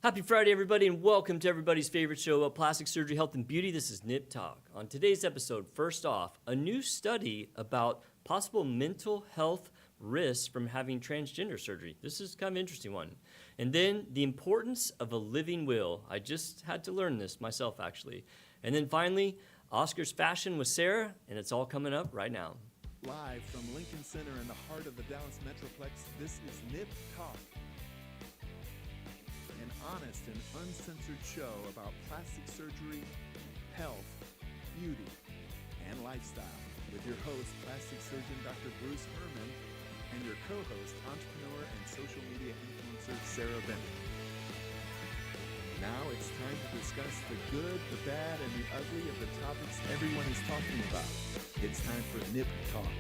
Happy Friday, everybody, and welcome to everybody's favorite show about plastic surgery, health, and beauty. This is Nip Talk. On today's episode, first off, a new study about possible mental health risks from having transgender surgery. This is kind of an interesting one. And then the importance of a living will. I just had to learn this myself, actually. And then finally, Oscar's fashion with Sarah, and it's all coming up right now. Live from Lincoln Center in the heart of the Dallas Metroplex, this is Nip Talk. An honest and uncensored show about plastic surgery, health, beauty, and lifestyle with your host, plastic surgeon Dr. Bruce Hermann, and your co-host, entrepreneur and social media influencer Sarah Bennett. Now it's time to discuss the good, the bad, and the ugly of the topics everyone is talking about. It's time for Nip Talk.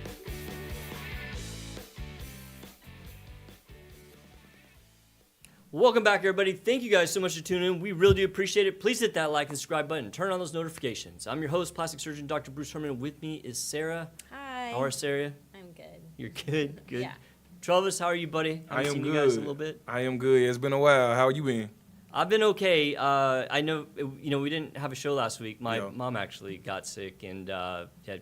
Welcome back, everybody. Thank you guys so much for tuning in. We really do appreciate it. Please hit that like and subscribe button. Turn on those notifications. I'm your host, plastic surgeon Dr. Bruce Hermann. With me is Sarah. Hi. How are Sarah? I'm good. You're good? Good. Yeah. Travis, how are you, buddy? I am seen good. You guys a little bit. I am good. It's been a while. How you been? I've been okay. I know, we didn't have a show last week. My Yeah. mom actually got sick, and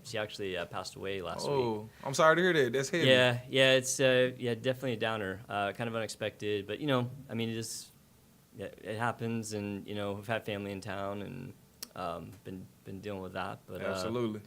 she actually passed away last week. Oh, I'm sorry to hear that. That's heavy. Yeah, it's definitely a downer. Kind of unexpected, but it happens, and we've had family in town, and been dealing with that. But Absolutely.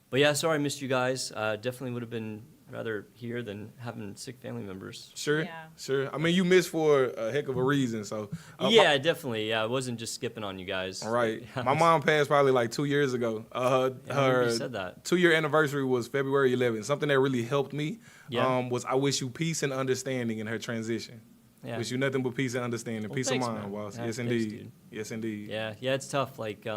But yeah, sorry I missed you guys. Definitely would have been rather here than having sick family members. Sure. Yeah. Sure. I mean, you missed for a heck of a reason. So. Yeah, definitely. Yeah, I wasn't just skipping on you guys. All right. My mom passed probably like 2 years ago. I remember you Her said that. 2-year anniversary was February 11th. Something that really helped me Yeah. was I wish you peace and understanding in her transition. Yeah. Wish you nothing but peace and understanding. Well, Peace thanks, of mind, man. boss. Yeah, Yes, thanks, indeed. dude. Yes, indeed. Yeah, it's tough. Like,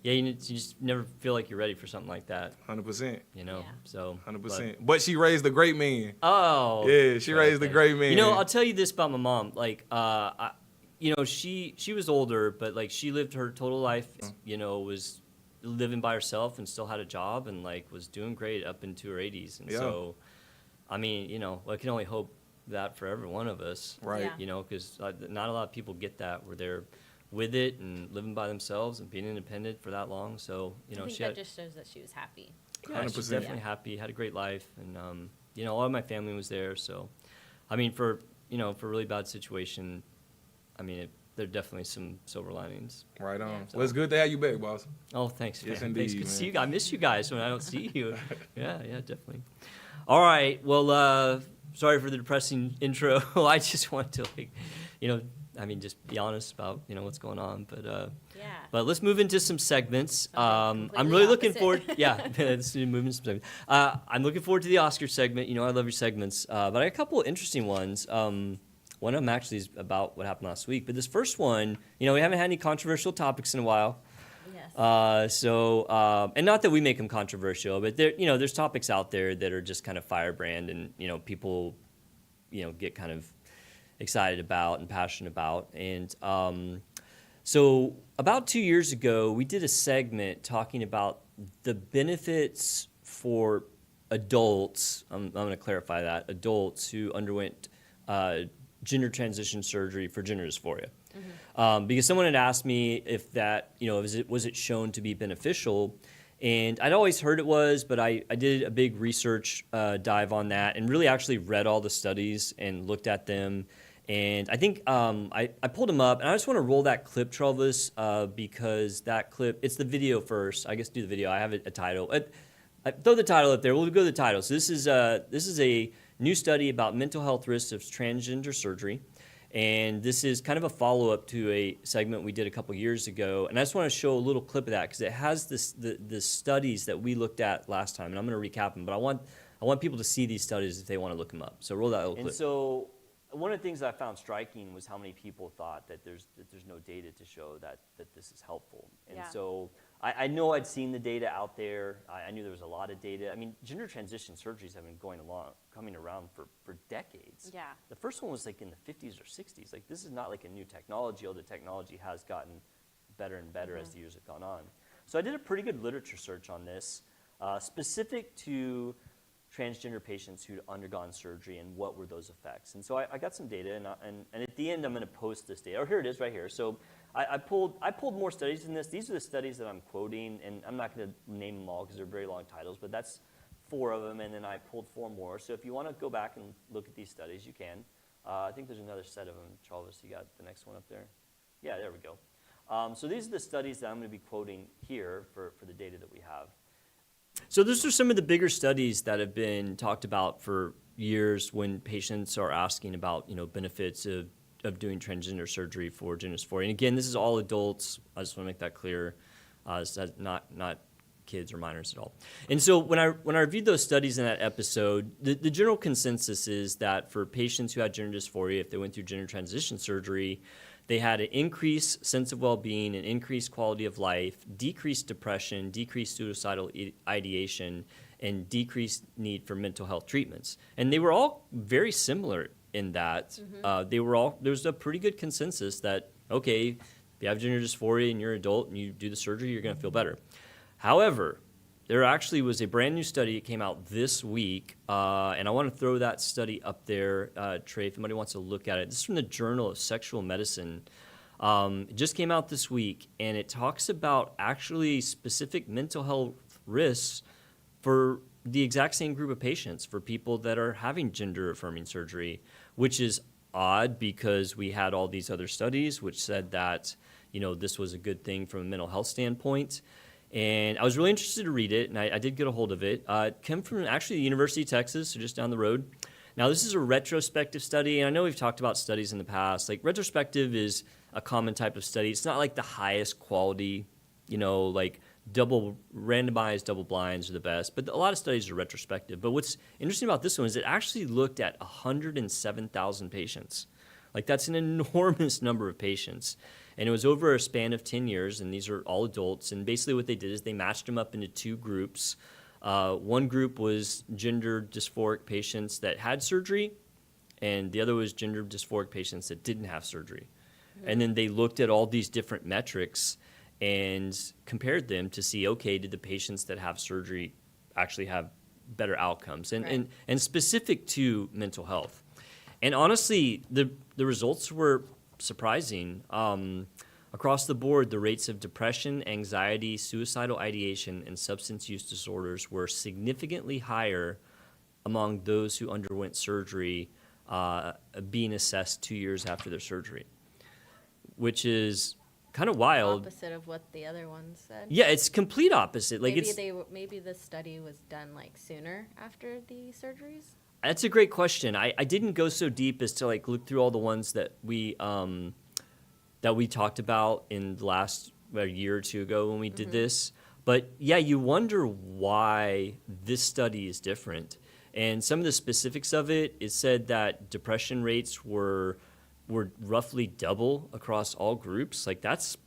you just never feel like you're ready for something like that. 100%. Yeah. So 100%. But she raised a great man. Oh. Yeah, she raised a great man. I'll tell you this about my mom. Like, she was older, but like she lived her total life. Was living by herself and still had a job and like was doing great up into her 80s. And Yeah. so, I mean, I can only hope that for every one of us. Right. Yeah. Because not a lot of people get that where they're with it and living by themselves and being independent for that long. So, I think she that had. just shows that she was happy. Yeah, she's 100%. definitely happy, had a great life, and a lot of my family was there. So, I mean, for a really bad situation, I mean, there are definitely some silver linings. Right on. Yeah. Well, it's good to have you back, boss. Oh, thanks, Yes, man. indeed, Thanks. Good to man. see you guys. I miss you guys when I don't see you. Yeah, definitely. All right. Well, sorry for the depressing intro. I just want to just be honest about what's going on. But Yeah. But let's move into some segments. I'm completely really looking opposite. forward. Yeah, let's move into some segments. I'm looking forward to the Oscar segment. I love your segments. But I got a couple of interesting ones. One of them actually is about what happened last week. But this first one, we haven't had any controversial topics in a while. Yes. And not that we make them controversial, but there's topics out there that are just kind of firebrand, and people, get kind of excited about and passionate about. And so about 2 years ago, we did a segment talking about the benefits for adults. I'm going to clarify that, adults who underwent gender transition surgery for gender dysphoria. Because someone had asked me if that, was it shown to be beneficial? And I'd always heard it was, but I did a big research dive on that and really actually read all the studies and looked at them. And I think I pulled them up, and I just want to roll that clip, Travis, because that clip, it's the video first. I guess do the video. I have a title. I throw the title up there. We'll go to the title. So this is a new study about mental health risks of transgender surgery. And this is kind of a follow-up to a segment we did a couple years ago. And I just want to show a little clip of that because it has the studies that we looked at last time. And I'm going to recap them, but I want people to see these studies if they want to look them up. So roll that little clip. And so one of the things I found striking was how many people thought that there's no data to show that this is helpful. And so I know I'd seen the data out there. I knew there was a lot of data. I mean, gender transition surgeries have been coming around for decades. Yeah. The first one was like in the 50s or 60s. Like this is not like a new technology, although the technology has gotten better and better as the years have gone on. So I did a pretty good literature search on this, specific to transgender patients who'd undergone surgery and what were those effects. And so I got some data, and at the end I'm going to post this data. Oh, here it is right here. So I pulled more studies than this. These are the studies that I'm quoting, and I'm not going to name them all because they're very long titles, but that's 4 of them, and then I pulled 4 more. So if you want to go back and look at these studies, you can. I think there's another set of them. Charles, you got the next one up there? Yeah, there we go. So these are the studies that I'm going to be quoting here for the data that we have. So those are some of the bigger studies that have been talked about for years when patients are asking about, benefits of doing transgender surgery for gender dysphoria. And again, this is all adults. I just want to make that clear. It's not kids or minors at all. And so when I reviewed those studies in that episode, the general consensus is that for patients who had gender dysphoria, if they went through gender transition surgery, they had an increased sense of well-being, an increased quality of life, decreased depression, decreased suicidal ideation, and decreased need for mental health treatments. And they were all very similar in that. Mm-hmm. There was a pretty good consensus that, okay, if you have gender dysphoria and you're an adult and you do the surgery, you're going to feel better. However, there actually was a brand new study that came out this week, and I want to throw that study up there, Trey, if anybody wants to look at it. This is from the Journal of Sexual Medicine. It just came out this week, and it talks about actually specific mental health risks for the exact same group of patients, for people that are having gender-affirming surgery, which is odd because we had all these other studies which said that, this was a good thing from a mental health standpoint. And I was really interested to read it, and I did get a hold of it. It came from actually the University of Texas, so just down the road. Now, this is a retrospective study, and I know we've talked about studies in the past. Like, retrospective is a common type of study. It's not like the highest quality, like randomized double blinds are the best, but a lot of studies are retrospective. But what's interesting about this one is it actually looked at 107,000 patients. Like, that's an enormous number of patients. And it was over a span of 10 years, and these are all adults. And basically what they did is they matched them up into 2 groups. One group was gender dysphoric patients that had surgery, and the other was gender dysphoric patients that didn't have surgery. Mm-hmm. And then they looked at all these different metrics and compared them to see, okay, did the patients that have surgery actually have better outcomes? And specific to mental health. And honestly, the results were surprising. Across the board, the rates of depression, anxiety, suicidal ideation, and substance use disorders were significantly higher among those who underwent surgery being assessed 2 years after their surgery, which is kind of wild. Opposite of what the other ones said. Yeah, it's complete opposite. Like maybe the study was done sooner after the surgeries. That's a great question. I didn't go so deep as to look through all the ones that we talked about in the last year or two ago when we did this. But yeah, you wonder why this study is different. And some of the specifics of it, it said that depression rates were roughly double across all groups. That's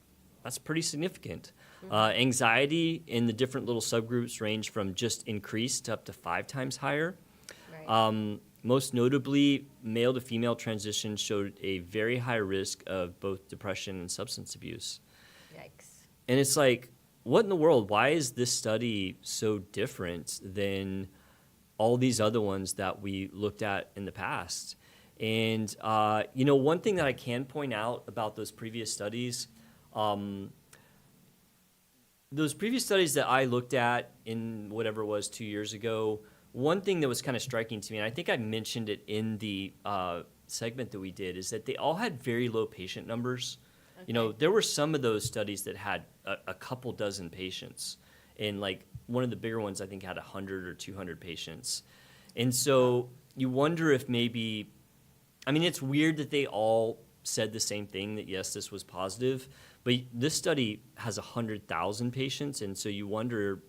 pretty significant. Anxiety in the different little subgroups range from just increased to up to 5 times higher. Most notably, male to female transition showed a very high risk of both depression and substance abuse. Yikes. And it's like, what in the world? Why is this study so different than all these other ones that we looked at in the past? And, one thing that I can point out about those previous studies, that I looked at in whatever it was 2 years ago, one thing that was kind of striking to me, and I think I mentioned it in the segment that we did, is that they all had very low patient numbers. Okay. There were some of those studies that had a couple dozen patients, and one of the bigger ones I think had 100 or 200 patients. And so you wonder if maybe, it's weird that they all said the same thing, that yes, this was positive, but this study has 100,000 patients, and so you wonder,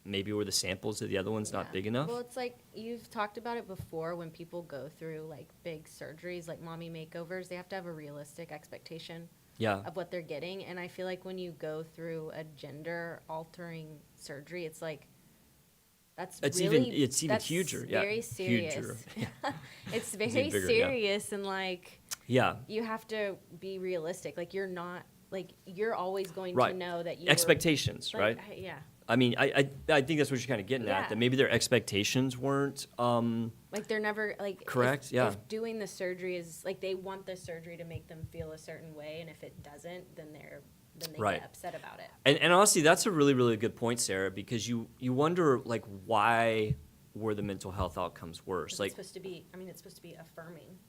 maybe were the samples of the other ones not big enough? Well, it's you've talked about it before, when people go through big surgeries, like mommy makeovers, they have to have a realistic expectation of what they're getting. And I feel like when you go through a gender altering surgery, it's it's even huger. Very serious. Huger. It's very serious, and you have to be realistic. You're not you're always going to know that you expectations, right? Yeah. I mean, I think that's what you're kind of getting Yeah. at, that maybe their expectations weren't Like they're never like correct. If doing the surgery is like they want the surgery to make them feel a certain way, and if it doesn't, then they Right. get upset about it. And honestly, that's a really, really good point, Sarah, because you wonder, like, why were the mental health outcomes worse? Like, It's supposed to be. I mean, it's supposed to be affirming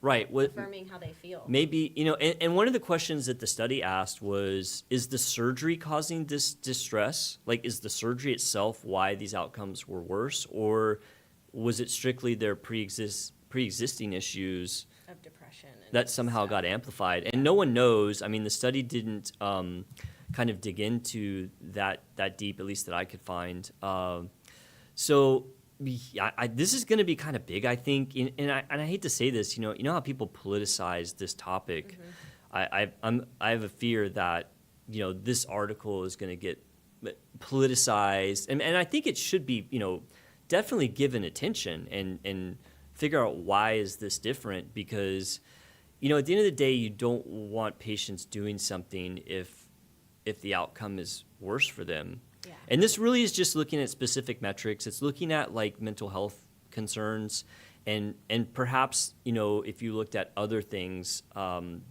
right. affirming how they feel. Maybe, and one of the questions that the study asked was, is the surgery causing this distress? Like, is the surgery itself why these outcomes were worse? Or was it strictly their pre-existing issues Of depression. And that somehow stuff. got amplified? And no one knows. I mean, the study didn't kind of dig into that deep, at least that I could find. So this is going to be kind of big, I think, and I hate to say this, you know how people politicize this topic. Mm-hmm. I have a fear that this article is going to get politicized, and I think it should be definitely given attention and figure out why is this different, because at the end of the day, you don't want patients doing something if the outcome is worse for them. Yeah. And this really is just looking at specific metrics. It's looking at like mental health concerns, and perhaps if you looked at other things,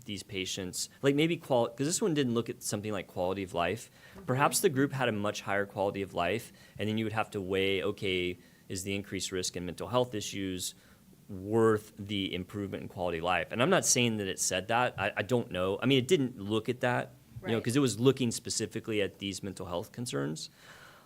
these patients, like maybe because this one didn't look at something like quality of life. Mm-hmm. Perhaps the group had a much higher quality of life, and then you would have to weigh, okay, is the increased risk in mental health issues worth the improvement in quality of life? And I'm not saying that it said that. I don't know. I mean, it didn't look at that. Right. Because it was looking specifically at these mental health concerns.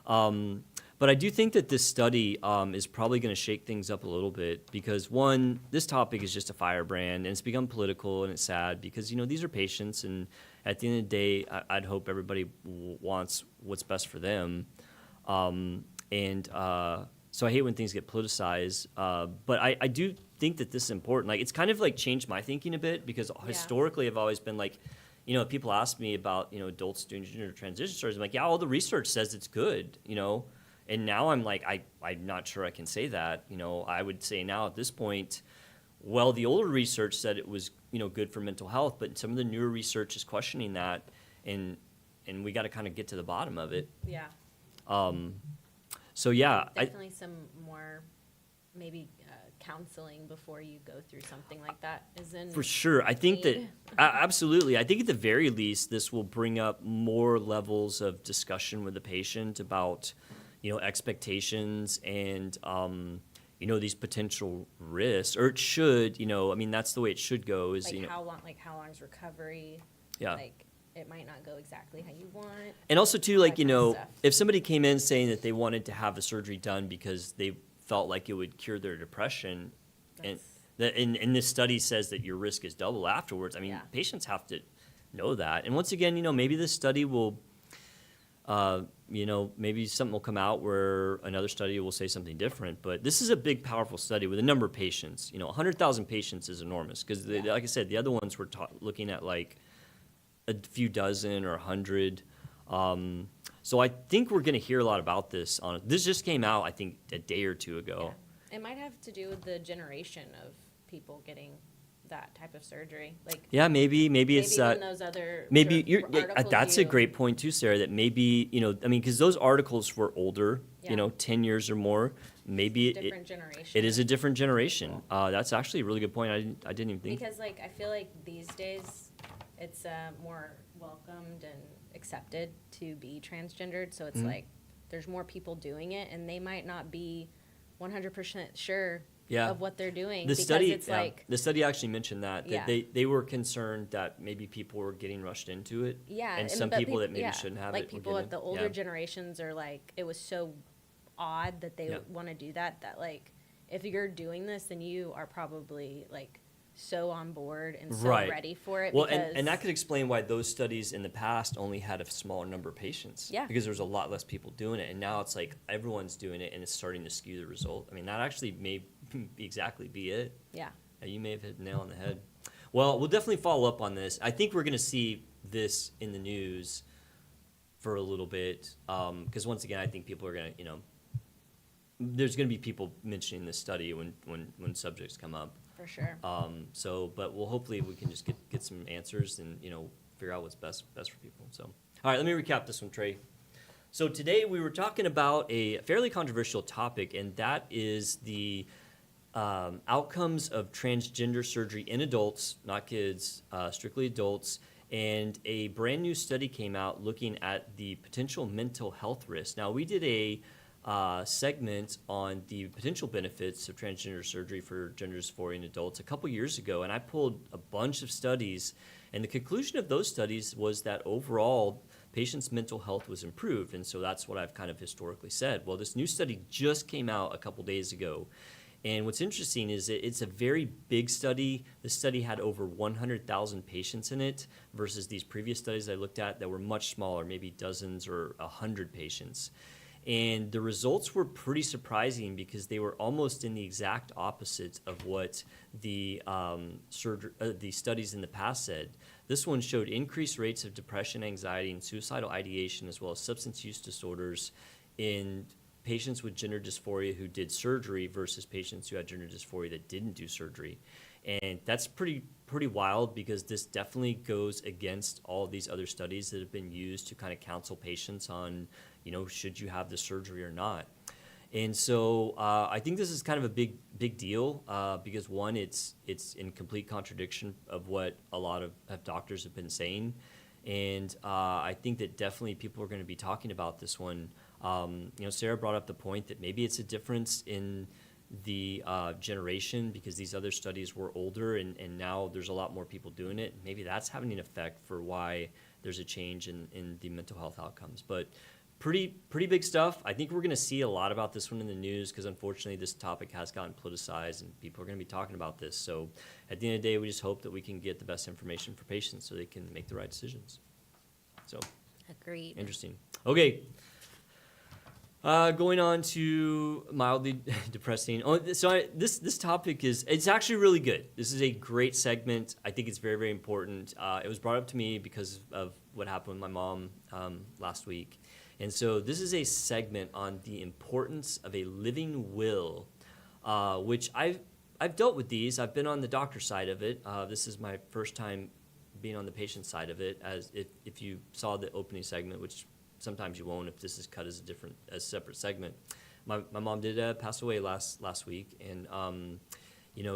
But I do think that this study is probably going to shake things up a little bit, because one, this topic is just a firebrand, and it's become political, and it's sad because these are patients, and at the end of the day, I'd hope everybody wants what's best for them. So I hate when things get politicized, but I do think that this is important. Like, it's kind of like changed my thinking a bit, because historically I've always been like, people ask me about, adults doing gender transition surgery. I'm like, yeah, all the research says it's good, And now I'm like, I'm not sure I can say that. I would say now at this point, well, the older research said it was, good for mental health, but some of the newer research is questioning that, and we got to kind of get to the bottom of it. Yeah. So yeah, Definitely some more maybe counseling before you go through something like that is in for sure. I think that need. absolutely. I think at the very least, this will bring up more levels of discussion with the patient about, expectations and, these potential risks, or it should, I mean, that's the way it should go. Is how long's recovery? Yeah. Like it might not go exactly how you want. And also too, like, that kind of stuff. if somebody came in saying that they wanted to have the surgery done because they felt like it would cure their depression, and this study says that your risk is double afterwards. I mean, patients have to know that. And once again, maybe this study will, maybe something will come out where another study will say something different. But this is a big, powerful study with a number of patients. 100,000 patients is enormous, because, like I said, the other ones we're looking at like a few dozen or 100. So I think we're going to hear a lot about this. This just came out, I think, a day or two ago. Yeah. It might have to do with the generation of people getting that type of surgery. Like Maybe it's even those other maybe articles that's a great point too, Sarah. That maybe I mean, because those articles were older, 10 years or more. Maybe different generation. It is a different generation. That's actually a really good point. I didn't even think. Because I feel like these days it's more welcomed and accepted to be transgendered. So it's like there's more people doing it, and they might not be 100% sure of what they're doing. The It's the study actually mentioned that they were concerned that maybe people were getting rushed into it. Yeah, and some people that maybe shouldn't have like it. people at the older generations are like, it was so odd that they want to do that. That like, if you're doing this, then you are probably like so on board and so ready for it. Well, and that could explain why those studies in the past only had a smaller number of patients. Yeah. Because there's a lot less people doing it, and now it's like everyone's doing it, and it's starting to skew the result. I mean, that actually may exactly be it. Yeah. You may have hit the nail on the head. Well, we'll definitely follow up on this. I think we're going to see this in the news for a little bit, because once again, I think people are going to, there's going to be people mentioning this study when subjects come up. For sure. But hopefully we can just get some answers and figure out what's best for people. So, all right, let me recap this one, Trey. So today we were talking about a fairly controversial topic, and that is the outcomes of transgender surgery in adults, not kids, strictly adults. And a brand new study came out looking at the potential mental health risks. Now, we did a segment on the potential benefits of transgender surgery for gender dysphoria in adults a couple years ago, and I pulled a bunch of studies, and the conclusion of those studies was that overall patients' mental health was improved, and so that's what I've kind of historically said. Well, this new study just came out a couple days ago, and what's interesting is that it's a very big study. The study had over 100,000 patients in it versus these previous studies I looked at that were much smaller, maybe dozens or 100 patients. And the results were pretty surprising because they were almost in the exact opposite of what the studies in the past said. This one showed increased rates of depression, anxiety, and suicidal ideation, as well as substance use disorders in patients with gender dysphoria who did surgery versus patients who had gender dysphoria that didn't do surgery. And that's pretty wild because this definitely goes against all of these other studies that have been used to kind of counsel patients on, should you have the surgery or not. And so I think this is kind of a big deal because one, it's in complete contradiction of what a lot of doctors have been saying. And I think that definitely people are going to be talking about this one. Sarah brought up the point that maybe it's a difference in the generation because these other studies were older and now there's a lot more people doing it. Maybe that's having an effect for why there's a change in the mental health outcomes. But pretty big stuff. I think we're going to see a lot about this one in the news because unfortunately this topic has gotten politicized and people are going to be talking about this. So at the end of the day, we just hope that we can get the best information for patients so they can make the right decisions. So agreed. Interesting. Okay. Going on to mildly depressing. This topic it's actually really good. This is a great segment. I think it's very, very important. It was brought up to me because of what happened with my mom last week. And so this is a segment on the importance of a living will, which I've dealt with these. I've been on the doctor side of it. This is my first time being on the patient side of it. As if you saw the opening segment, which sometimes you won't if this is cut as a separate segment. My mom did pass away last week, and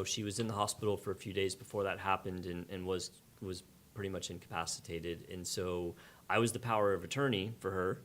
she was in the hospital for a few days before that happened, and was pretty much incapacitated. And so I was the power of attorney for her,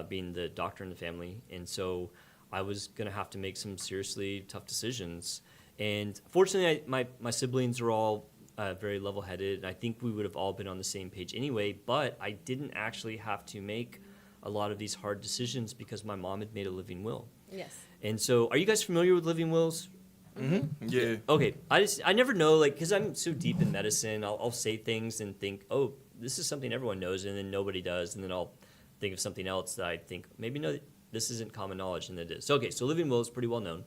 being the doctor in the family, and so I was going to have to make some seriously tough decisions. And fortunately, my siblings are all very level-headed, and I think we would have all been on the same page anyway, but I didn't actually have to make a lot of these hard decisions because my mom had made a living will. Yes. And so are you guys familiar with living wills? Mm-hmm. Yeah. Okay. I never know, because I'm so deep in medicine, I'll say things and think, oh, this is something everyone knows, and then nobody does, and then I'll think of something else that I think, maybe no, this isn't common knowledge, and it is. So, okay, so living will is pretty well known.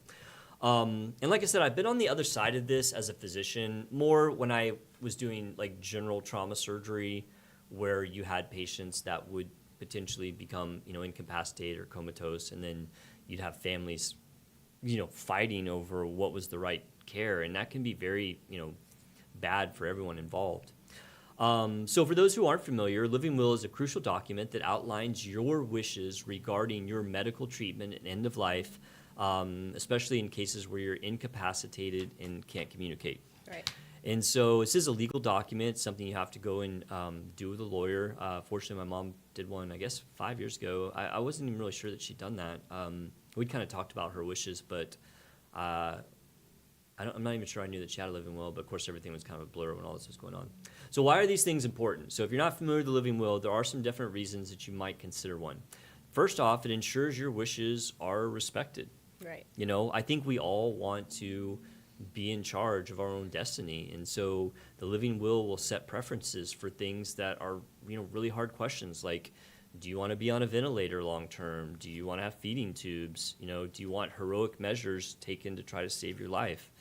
And like I said, I've been on the other side of this as a physician, more when I was doing general trauma surgery, where you had patients that would potentially become, incapacitated or comatose, and then you'd have families, fighting over what was the right care, and that can be very, bad for everyone involved. So for those who aren't familiar, living will is a crucial document that outlines your wishes regarding your medical treatment and end of life, especially in cases where you're incapacitated and can't communicate. Right. And so this is a legal document, something you have to go and do with a lawyer. Fortunately, my mom did one, I guess, 5 years ago. I wasn't even really sure that she'd done that. We'd kind of talked about her wishes, but I'm not even sure I knew that she had a living will, but of course everything was kind of a blur when all this was going on. So why are these things important? So if you're not familiar with the living will, there are some definite reasons that you might consider one. First off, it ensures your wishes are respected. Right. I think we all want to be in charge of our own destiny, and so the living will set preferences for things that are really hard questions, like, do you want to be on a ventilator long term? Do you want to have feeding tubes? Do you want heroic measures taken to try to save your life?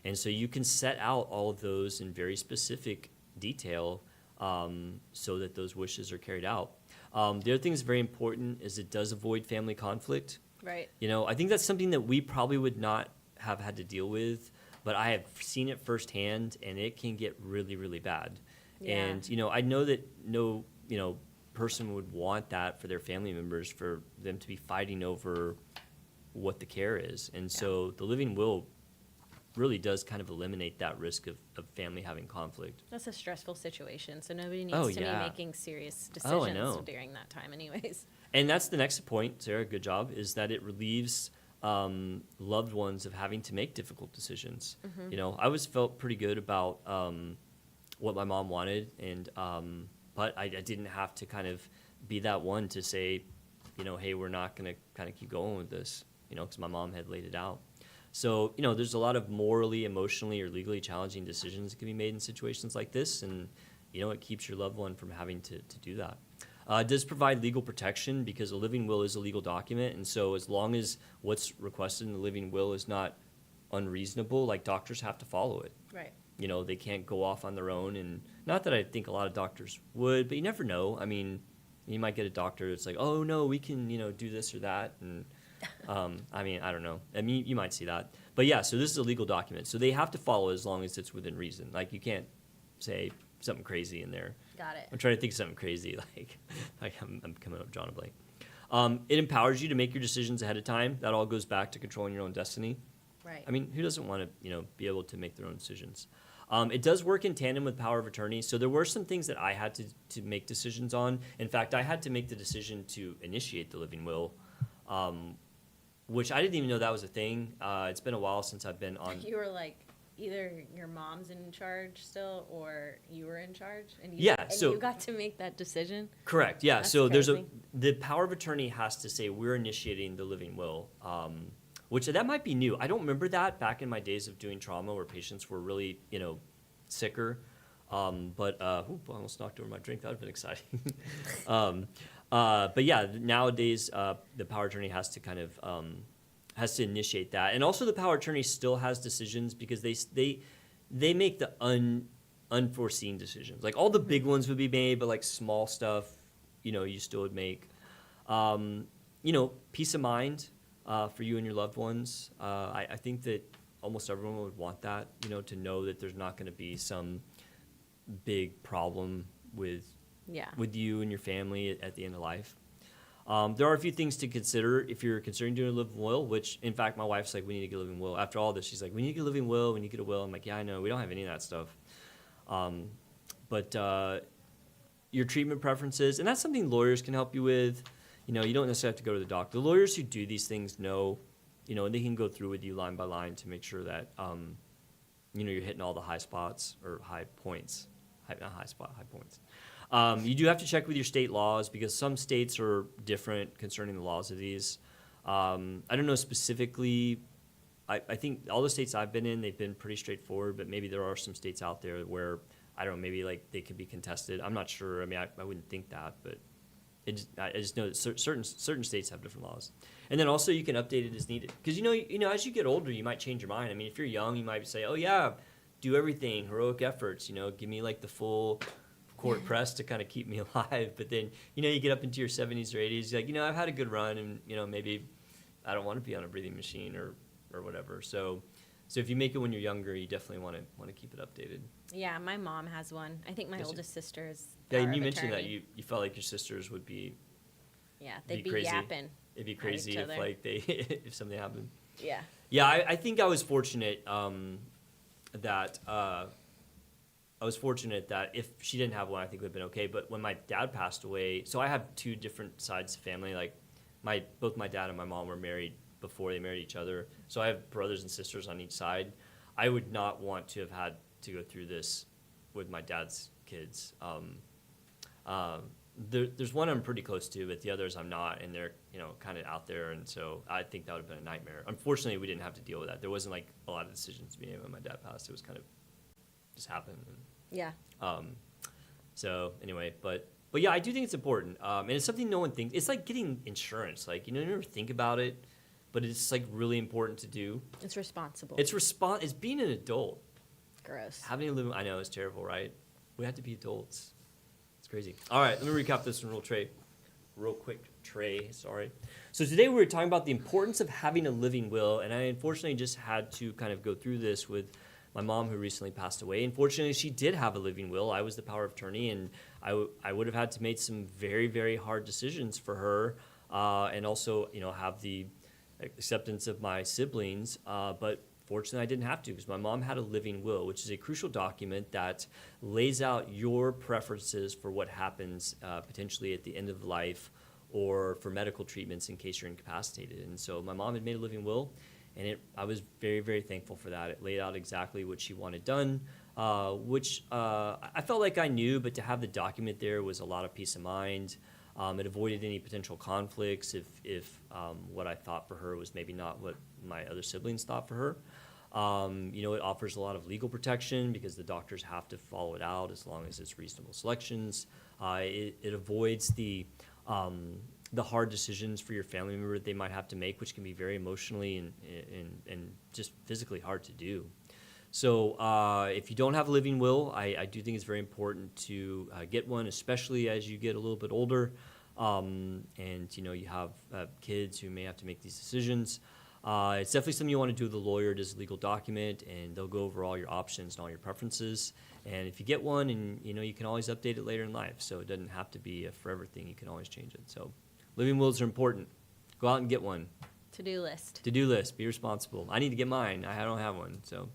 And so you can set out all of those in very specific detail so that those wishes are carried out. The other thing that's very important is it does avoid family conflict. Right. I think that's something that we probably would not have had to deal with, but I have seen it firsthand, and it can get really, really bad. Yeah. And, I know that person would want that for their family members, for them to be fighting over what the care is. And so the living will really does kind of eliminate that risk of family having conflict. That's a stressful situation, so nobody needs to be making serious decisions during that time anyways. And that's the next point, Sarah, good job, is that it relieves loved ones of having to make difficult decisions. You know, I always felt pretty good about what my mom wanted, and but I didn't have to kind of be that one to say, you know, hey, we're not going to kind of keep going with this, you know, because my mom had laid it out. So, you know, there's a lot of morally, emotionally, or legally challenging decisions that can be made in situations like this, and, you know, it keeps your loved one from having to do that. It does provide legal protection because a living will is a legal document, and so as long as what's requested in the living will is not unreasonable, like, doctors have to follow it. Right. You know, they can't go off on their own, and not that I think a lot of doctors would, but you never know. I mean, you might get a doctor that's like, oh, no, we can, you know, do this or that, and I mean, I don't know. I mean, you might see that. But yeah, so this is a legal document. So they have to follow as long as it's within reason. Like, you can't say something crazy in there. Got it. I'm trying to think of something crazy, like I'm coming up drawing a blank. It empowers you to make your decisions ahead of time. That all goes back to controlling your own destiny. Right. I mean, who doesn't want to, you know, be able to make their own decisions? It does work in tandem with power of attorney. So there were some things that I had to make decisions on. In fact, I had to make the decision to initiate the living will, which I didn't even know that was a thing. It's been a while since I've been on. You were like, either your mom's in charge still, or you were in charge, and you, yeah, and so you got to make that decision. Correct. Yeah. That's so crazy. the power of attorney has to say we're initiating the living will, which that might be new. I don't remember that back in my days of doing trauma where patients were really, you know, sicker. But I almost knocked over my drink. That would have been exciting. But yeah, nowadays the power of attorney has to kind of has to initiate that, and also the power of attorney still has decisions because they make the unforeseen decisions. Like all the big ones would be made, but like small stuff, you know, you still would make. You know, peace of mind for you and your loved ones. I think that almost everyone would want that, you know, to know that there's not going to be some big problem with you and your family at the end of life. There are a few things to consider if you're considering doing a living will, which, in fact, my wife's like, we need to get a living will. After all this, she's like, we need to get a living will, we need to get a will. I'm like, yeah, I know, we don't have any of that stuff. But your treatment preferences, and that's something lawyers can help you with. You know, you don't necessarily have to go to the doctor. The lawyers who do these things know, you know, and they can go through with you line by line to make sure that, you know, you're hitting all the high spots or high points. Not high spot, high points. You do have to check with your state laws because some states are different concerning the laws of these. I don't know specifically. I think all the states I've been in, they've been pretty straightforward, but maybe there are some states out there where, I don't know, maybe like they could be contested. I'm not sure. I mean, I wouldn't think that, but I just know that certain states have different laws. And then also you can update it as needed. Because, you know, as you get older, you might change your mind. I mean, if you're young, you might say, oh, yeah, do everything, heroic efforts, you know, give me like the full court press to kind of keep me alive. But then, you know, you get up into your 70s or 80s, you're like, you know, I've had a good run and, you know, maybe I don't want to be on a breathing machine or whatever. So if you make it when you're younger, you definitely want to keep it updated. Yeah, my mom has one. I think my oldest sister is Yeah, power and you of mentioned that attorney. you felt like your sisters would be they'd be crazy. yapping. It'd be at crazy each if other. like if something happened. Yeah. Yeah, I think I was fortunate that if she didn't have one, I think it would have been okay. But when my dad passed away, so I have two different sides of family. Like both my dad and my mom were married before they married each other. So I have brothers and sisters on each side. I would not want to have had to go through this with my dad's kids. There's one I'm pretty close to, but the others I'm not, and they're, you know, kind of out there, and so I think that would have been a nightmare. Unfortunately, we didn't have to deal with that. There wasn't like a lot of decisions being made when my dad passed. It was kind of just happened. Yeah. So anyway, but yeah, I do think it's important, and it's something no one thinks. It's like getting insurance. Like, you know, you never think about it, but it's like really important to do. It's responsible. It's being an adult. Gross. Having a living, I know it's terrible, right? We have to be adults. It's crazy. All right, let me recap this one real quick. Sorry. So today we were talking about the importance of having a living will, and I unfortunately just had to kind of go through this with my mom, who recently passed away. Unfortunately, she did have a living will. I was the power of attorney, and I would have had to make some very, very hard decisions for her, and also, have the acceptance of my siblings. But fortunately, I didn't have to, because my mom had a living will, which is a crucial document that lays out your preferences for what happens potentially at the end of life, or for medical treatments in case you're incapacitated. And so my mom had made a living will, and I was very, very thankful for that. It laid out exactly what she wanted done, which I felt like I knew, but to have the document there was a lot of peace of mind. It avoided any potential conflicts if what I thought for her was maybe not what my other siblings thought for her. It offers a lot of legal protection, because the doctors have to follow it out as long as it's reasonable selections. It avoids the hard decisions for your family member that they might have to make, which can be very emotionally and just physically hard to do. So if you don't have a living will, I do think it's very important to get one, especially as you get a little bit older, and you have kids who may have to make these decisions. It's definitely something you want to do with a lawyer. It is a legal document, and they'll go over all your options and all your preferences. And if you get one, and you can always update it later in life, so it doesn't have to be a forever thing. You can always change it. So living wills are important. Go out and get one. To-do list. To-do list. Be responsible. I need to get mine. I don't have one, so.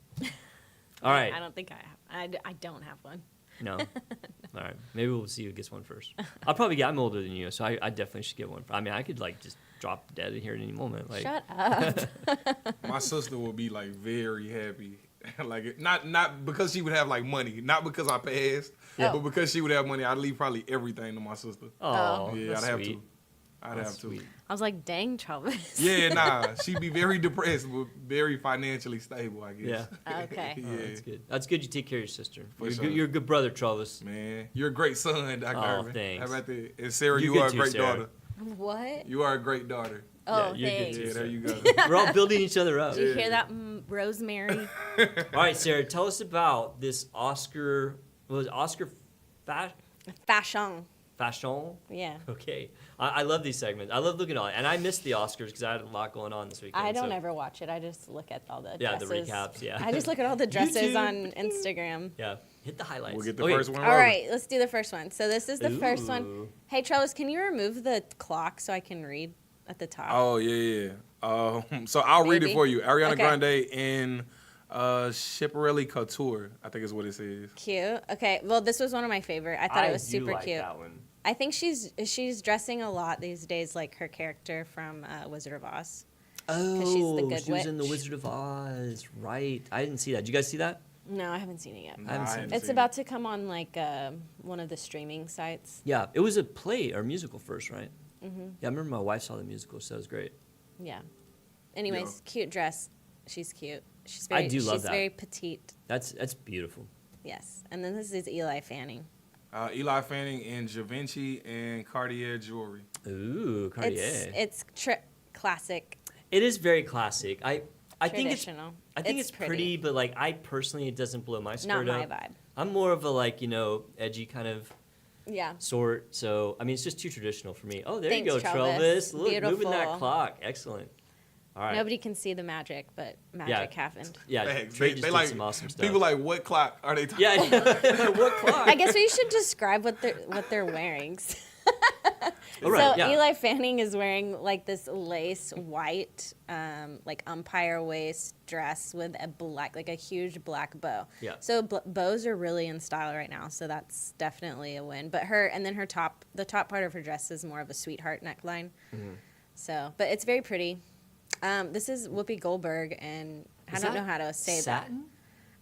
All right. I don't think I have. I don't have one. No? All right. Maybe we'll see who gets one first. I'm older than you, so I definitely should get one. I could, just drop dead here at any moment. Shut up. My sister will be, very happy. Not because she would have, money. Not because I passed. Yeah. But because she would have money, I'd leave probably everything to my sister. Oh, yeah, that's I'd have sweet. to. I'd That's have to. sweet. I was like, dang, Travis. Yeah, nah. She'd be very depressed, but very financially stable, I guess. Yeah. Okay. Yeah. Oh, that's good. That's good you take care of your sister. For You're, sure. you're a good brother, Travis. Man, you're a great son, Dr. Oh, Herman. thanks. How about that? And Sarah, You're you good are a too, great Sarah. daughter. What? You are a great daughter. Oh, you're good thanks. too. Yeah, there you go. We're all building each other up. Did you hear that, Rosemary? All right, Sarah, tell us about this Oscar. What was it, Oscar Fashion. Fashion? Yeah. Okay. I love these segments. I love looking at it. And I missed the Oscars because I had a lot going on this weekend. I don't so. ever watch it. I just look at all the Yeah, dresses. the recaps, yeah. I just look at all the dresses YouTube. on Instagram. Yeah. Hit the highlights. We'll get the Okay. first one All rolling. right, let's do the first one. So this is the first one. Ooh. Hey, Travis, can you remove the clock so I can read at the top? Oh, yeah. So I'll read it Maybe. for you. Ariana Okay. Grande in Chiparelli Couture, I think is what it says. Cute. Okay. Well, this was one of my favorite. I thought it was do super like cute. that one. I think she's dressing a lot these days like her character from Wizard of Oz. Oh, she's the good she was in The witch. Wizard of Oz. Right. I didn't see that. Did you guys see that? No, I haven't seen it yet. I haven't seen it. It's about to come on like one of the streaming sites. Yeah. It was a play or musical first, right? Mm-hmm. Yeah, I remember my wife saw the musical, so it was great. Yeah. Anyways, Yeah. cute dress. She's cute. She's I very. do love she's that. very petite. That's beautiful. Yes. And then this is Eli Fanning. Eli Fanning in Givenchy and Cartier jewelry. Ooh, Cartier. It's classic. It is very classic. I think it's Traditional. it's pretty, but I personally, it doesn't blow my skirt Not my up. vibe. I'm more of a edgy kind of Yeah. sort. So it's just too traditional for me. Oh, there Thanks, you go, Travis. Travis. Look, moving that Beautiful. clock. Excellent. All right. Nobody can see the magic, but magic happened. Yeah, Thanks. Trey just did some awesome stuff. People what clock are they talking Yeah. What clock? I guess we should describe what they're wearing. All right, So yeah. Eli Fanning is wearing this lace white, umpire waist dress with a huge black bow. Yeah. So bows are really in style right now, so that's definitely a win. But the top part of her dress is more of a sweetheart neckline. Mm-hmm. So, but it's very pretty. This is Whoopi Goldberg, and I Is don't that know how to say satin?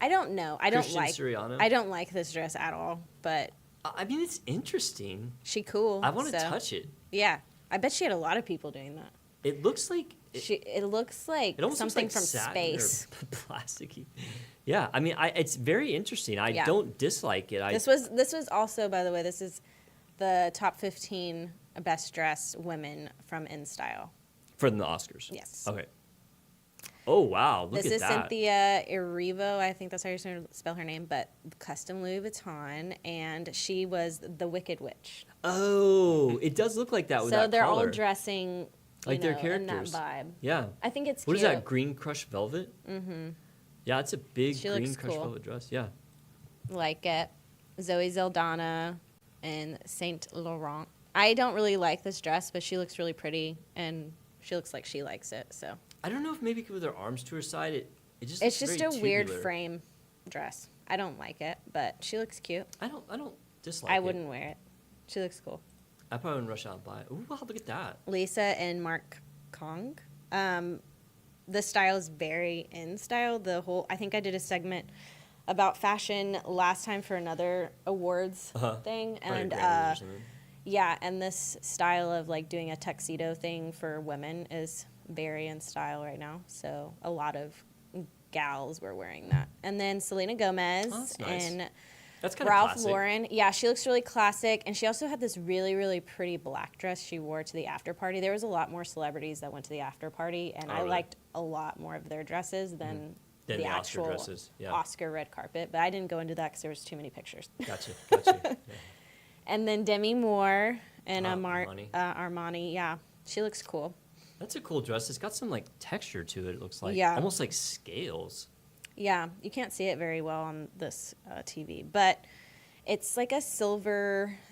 that. I don't know. I don't Christian like. Siriano? I don't like this dress at all, but It's interesting. she cool. I want to so- touch it. Yeah, I bet she had a lot of people doing that. It looks like It looks like it almost something looks like from satin space. or plasticky. Yeah, it's very interesting. I Yeah. don't dislike it. This was also, by the way, this is the top 15 best dressed women from InStyle. from the Oscars. Yes. Okay. Oh wow! Look This at is that. Cynthia Erivo, I think that's how you spell her name, but custom Louis Vuitton, and she was the Wicked Witch. Oh, it does look like that with So that they're collar. all dressing, Like their in that characters. vibe. Yeah. I think it's What cute. is that? Green crushed velvet. Mm-hmm. Yeah, it's a big She green looks crushed cool. velvet dress. Yeah. Like it. Zoe Zeldana in Saint Laurent. I don't really like this dress, but she looks really pretty, and she looks like she likes it. So I don't know if maybe with her arms to her side, it just it's looks just very a weird tubular. frame dress. I don't like it, but she looks cute. I don't dislike it. I wouldn't wear it. She looks cool. I probably wouldn't rush out and buy it. Ooh, wow, look at that. Lisa and Mark Kong. The style is very in style. I think I did a segment about fashion last time for another awards thing, Probably and Grammys or something. yeah, and this style of like doing a tuxedo thing for women is very in style right now. So a lot of gals were wearing that, and then Selena Gomez Oh, that's nice. and That's kind of Ralph classic. Lauren. Yeah, she looks really classic. And she also had this really, really pretty black dress she wore to the after party. There was a lot more celebrities that went to the after party, and I really? liked a lot more of their dresses than Than the Oscar actual dresses, yeah. Oscar red carpet. But I didn't go into that because there was too many pictures. Gotcha. Yeah. And then Demi Moore and Armani. Armani. Yeah, she looks cool. That's a cool dress. It's got some like texture to it. It looks like Yeah. almost like scales. Yeah, you can't see it very well on this TV, but it's like a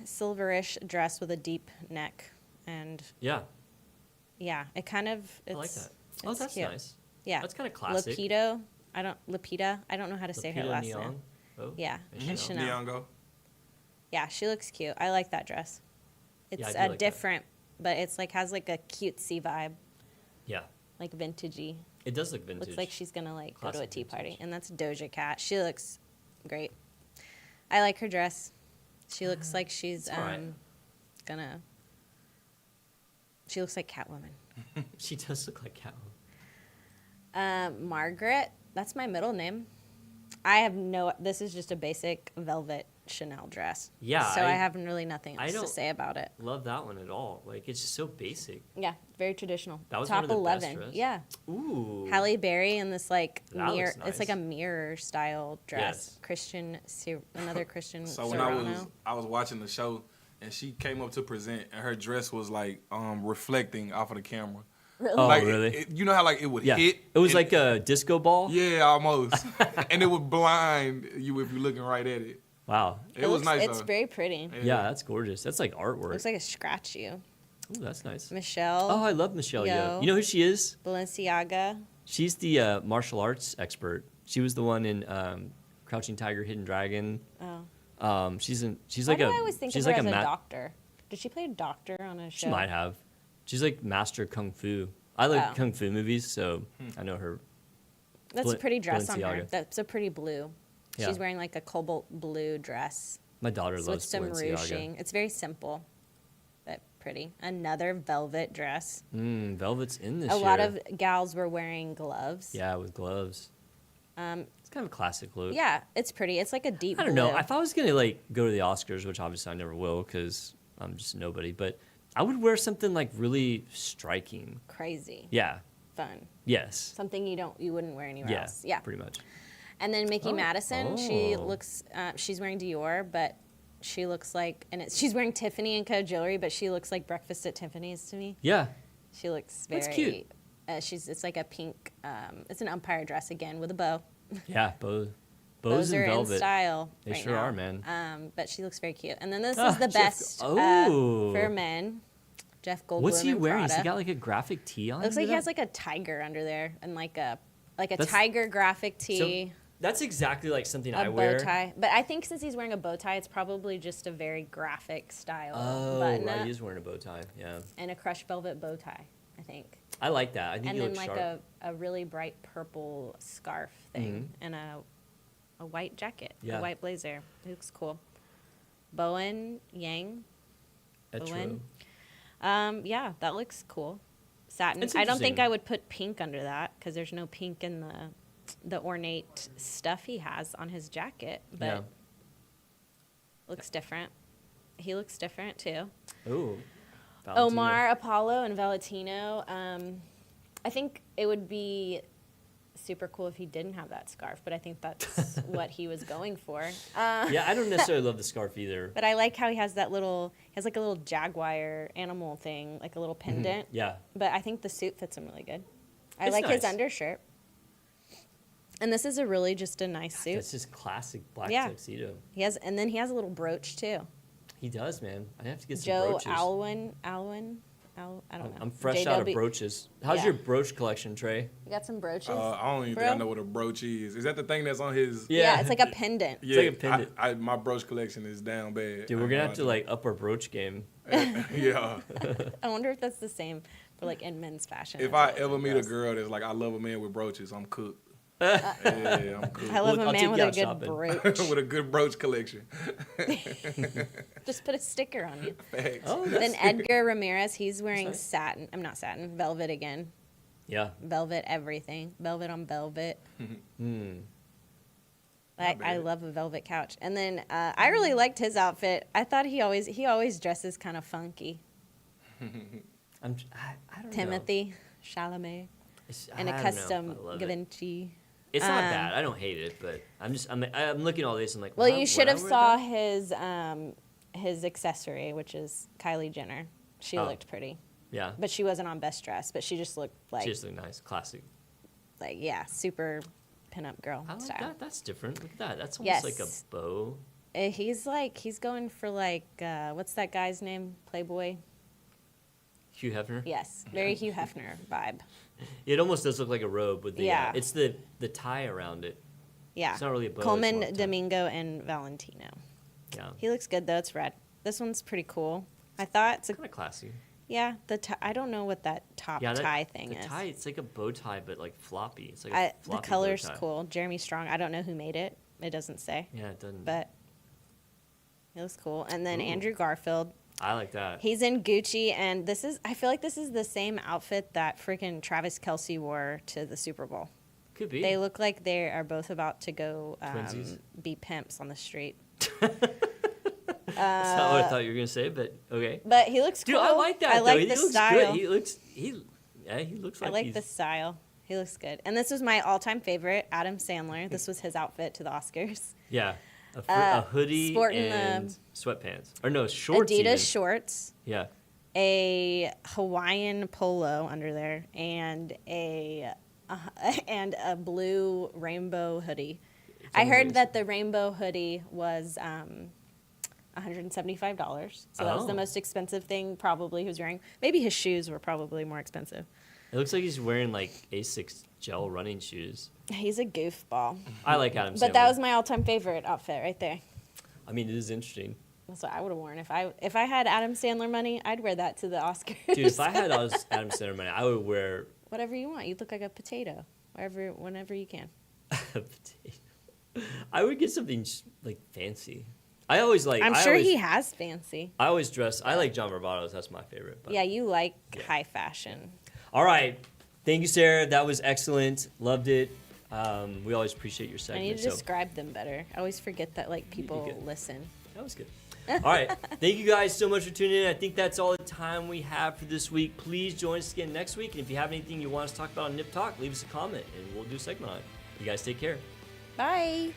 silverish dress with a deep neck, and Yeah, yeah, it kind of. It's, I like that. Oh, it's that's cute. nice. Yeah, That's kind of classic. Lapita. I don't know how to say her Lupita last Nyong'o? name. Oh, Yeah, and and Chanel. Chanel. Nyong'o. Yeah, she looks cute. I like that dress. It's I do a like that. different, but it's like has like a cutesy vibe, Yeah, like vintagey. it does look vintage. Looks like she's gonna like go to a Classic tea vintage. party, and that's Doja Cat. She looks great. I like her dress. She looks like she's it's all right. gonna. She looks like Catwoman. She does look like Catwoman. Margaret. That's my middle name. I have no. This is just a basic velvet Chanel dress. Yeah, So I I- have really nothing I else to don't- say about it. Love that one at all. Like it's just so basic. Yeah, very traditional. That was Top one of the best 11. dresses? Yeah. Ooh. Halle Berry in this like That mirror. looks It's like nice. a mirror style dress. Yes. Another Christian. So when I was watching the show, and she came up to present, and her dress was like reflecting off of the camera. Really? Oh, Like really? you know how like it would Yeah. hit. It was and- like a disco ball. yeah, almost, and it would blind you if you're looking right at it. Wow. It was nice It's though. very pretty. Yeah, that's gorgeous. That's like artwork. Looks like a scratch you. Ooh, that's nice. Michelle Oh, I love Michelle Yeoh. Yeoh. You know who she is? Balenciaga. She's the martial arts expert. She was the one in Crouching Tiger, Hidden Dragon. Oh. She's Why like do a I always think she's of her like as a a doctor? Did she play a doctor on a show? She might have. She's like master kung fu. I like Oh. kung fu movies, so I know her. That's a pretty dress on her. Balenciaga. That's a pretty blue. Yeah. She's wearing like a cobalt blue dress My daughter with loves some Balenciaga. ruching. It's very simple, but pretty. Another velvet dress. Velvet's in this A year. lot of gals were wearing gloves. Yeah, with gloves. It's kind of a classic look. Yeah, it's pretty. It's like a deep I don't blue. know. If I was gonna like go to the Oscars, which obviously I never will because I'm just a nobody, but I would wear something like really striking. Crazy. Yeah. Fun. Yes. Something you wouldn't wear anywhere Yeah. else. Yeah. Pretty much. And then Mickey Madison, she Oh. looks. She's wearing Dior, but she looks like, she's wearing Tiffany & Co. jewelry, but she looks like Breakfast at Tiffany's to me. Yeah. She looks very. That's cute. It's like a pink. It's an umpire dress again with a bow. Yeah. Bows Bows and are velvet. in style. They right sure now. are, man. But she looks very cute. And then this Ah, is the Jeff- best oh. for men. Jeff Goldblum. What's he in wearing? Has Prada. he got like a graphic tee on? Looks under like he that? has like a tiger under there and like a That's- tiger graphic tee. That's exactly like something A I bow wear. tie, but I think since he's wearing a bow tie, it's probably just a very graphic style Oh, button right. up He is wearing a bow tie. Yeah. and a crushed velvet bow tie, I think, I like that. I think and he then looks like sharp. a really bright purple scarf thing and a white jacket, Yeah. a white blazer. It looks cool. Bowen Yang, Etro. yeah, that looks cool. Satin. It's I don't think interesting. I would put pink under that because there's no pink in the ornate stuff he has on his jacket, but. Yeah. Looks different. He looks different too. Ooh. Omar Apollo and Valentino. I think it would be super cool if he didn't have that scarf, but I think that's what he was going for. Yeah, I don't necessarily love the scarf either. But I like how he has that he has like a little jaguar animal thing, like a little pendant. Yeah. But I think the suit fits him really good. I It's like his nice. undershirt. And this is a really just a nice suit. That's just classic black Yeah. tuxedo. And then he has a little brooch too. He does, man. I have to get some Joe brooches. Alwyn, I don't know. I'm fresh out of JW. brooches. How's Yeah. your brooch collection, Trey? You got some brooches? I don't even think I know what a brooch is. Is that the thing that's on his? Yeah, it's like a pendant. It's like a pendant. My brooch collection is down bad. Dude, we're gonna have to like up our brooch game. Yeah. I wonder if that's the same for like in men's fashion. If I ever meet a girl that's like, I love a man with brooches, I'm cooked. Yeah, I'm cooked. I love I'll a take man with you a out good shopping. brooch. With a good brooch collection. Just put a sticker on you. Thanks. Oh, Then Edgar Ramirez, he's wearing nice. satin. I'm not satin, velvet again. Yeah. Velvet everything. Velvet on velvet. Hmm. I bad. love a velvet couch. And then I really liked his outfit. I thought he always dresses kind of funky. I don't Timothy Chalamet know. and a I don't know if custom I love it. Givenchy. It's not bad. I don't hate it, but I'm looking at all this and like. Well, wow, you would should I have wear saw that? his accessory, which is Kylie Jenner. She Oh. looked pretty, Yeah. but she wasn't on best dress. But she just looked She like just look nice, classic. super pinup girl I like style. that. That's different. Look at that. That's almost like a Yes. bow. He's going for like what's that guy's name? Playboy. Hugh Hefner. Yes, very Hugh Hefner vibe. It almost does look like a robe with the. Yeah. It's the tie around it. Yeah. It's not really a bow. it's Coleman, more of a tie. Domingo, and Valentino. Yeah. He looks good though. It's red. This one's pretty cool. I thought it's a Kind of classy. yeah. I don't know what that top Yeah. tie thing the is. tie. It's like a bow tie, but like floppy. It's like a The floppy color's bow tie. cool. Jeremy Strong. I don't know who made it. It doesn't say, Yeah, it doesn't. but it looks cool. And then Ooh. Andrew Garfield. I like that. He's in Gucci, and I feel like this is the same outfit that freaking Travis Kelce wore to the Super Bowl. Could be. They look like they are both about to go Twinsies. be pimps on the street. That's not what I thought you were gonna say, but okay. But he looks Dude, cool. I like that. I though. like He the looks style. Good. He looks I like like he's the style. He looks good. And this was my all-time favorite, Adam Sandler. This was his outfit to the Oscars. yeah. A hoodie sporting and sweatpants, or no shorts. Adidas even. shorts, Yeah. a Hawaiian polo under there, and a blue rainbow hoodie. I heard amazing. that the rainbow hoodie was $175. So that was the Oh. most expensive thing probably he was wearing. Maybe his shoes were probably more expensive. It looks like he's wearing like Asics gel running shoes. He's a goofball. I like Adam Sandler. But that was my all-time favorite outfit right there. I mean, it is interesting. That's what I would have worn if I had Adam Sandler money. I'd wear that to the Oscars. Dude, if I had Adam Sandler money, I would wear Whatever you want. You'd look like a potato whenever you can. a potato. I would get something like fancy. I always like. I'm I sure always, he has fancy. I always dress. I like John Barbato's. That's my favorite. But. Yeah, you like high fashion. All right. Thank you, Sarah. That was excellent. Loved it. We always appreciate your I segment. need to so describe them better. I always forget that people good. listen. that was good. All right. Thank you guys so much for tuning in. I think that's all the time we have for this week. Please join us again next week. And if you have anything you want us to talk about on Nip Talk, leave us a comment and we'll do a segment on it. You guys take care. Bye.